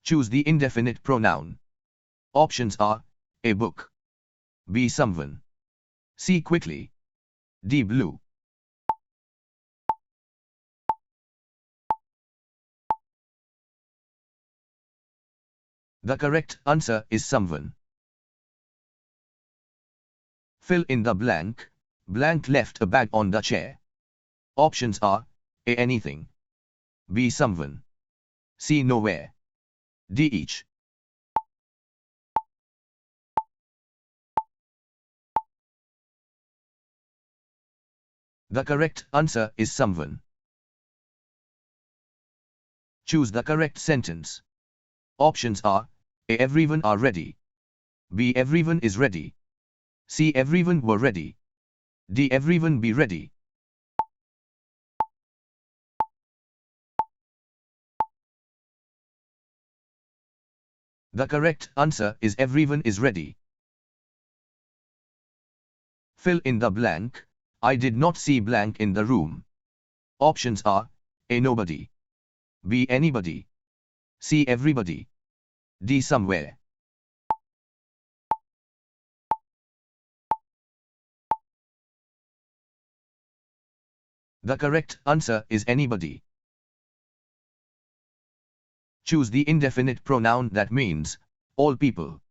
Choose the indefinite pronoun. Options are A. Book, B. Someone, C. Quickly, D. Blue. The correct answer is someone. Fill in the blank. Blank left a bag on the chair. Options are A. Anything, B. Someone, C. Nowhere, D. Each. The correct answer is someone. Choose the correct sentence. Options are A. Everyone are ready, B. Everyone is ready, C. Everyone were ready, D. Everyone be ready. The correct answer is everyone is ready. Fill in the blank. I did not see blank in the room. Options are A. Nobody, B. Anybody, C. Everybody, D. Somewhere. The correct answer is anybody. Choose the indefinite pronoun that means all people.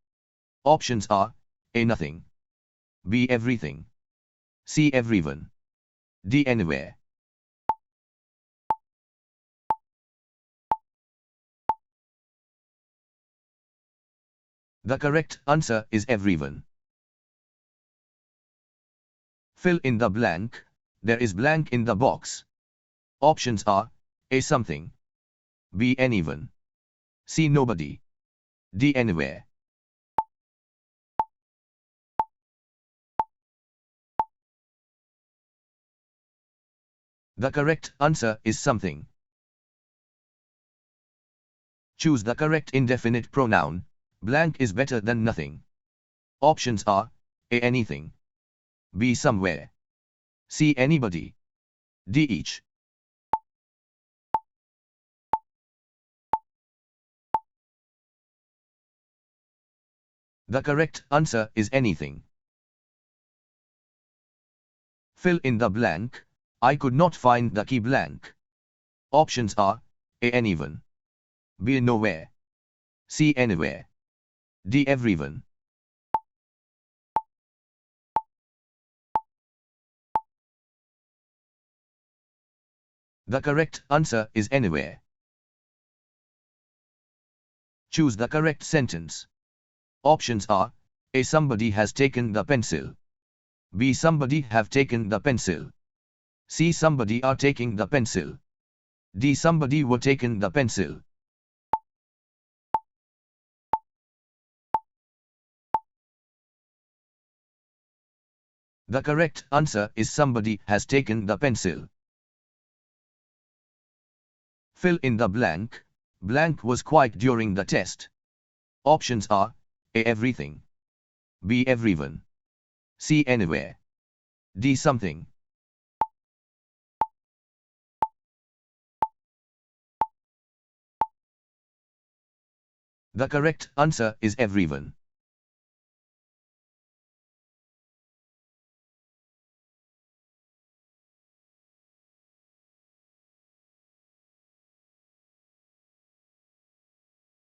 Options are A. Nothing, B. Everything, C. Everyone, D. Anywhere. The correct answer is everyone. Fill in the blank. There is blank in the box. Options are A. Something, B. Anyone, C. Nobody, D. Anywhere. The correct answer is something. Choose the correct indefinite pronoun. Blank is better than nothing. Options are A. Anything, B. Somewhere, C. Anybody, D. Each. The correct answer is anything. Fill in the blank. I could not find the key blank. Options are A. Anyone, B. Nowhere, C. Anywhere, D. Everyone. The correct answer is anywhere. Choose the correct sentence. Options are A. Somebody has taken the pencil, B. Somebody have taken the pencil, C. Somebody are taking the pencil, D. Somebody were taken the pencil. The correct answer is somebody has taken the pencil. Fill in the blank. Blank was quiet during the test. Options are A. Everything, B. Everyone, C. Anywhere, D. Something. The correct answer is everyone.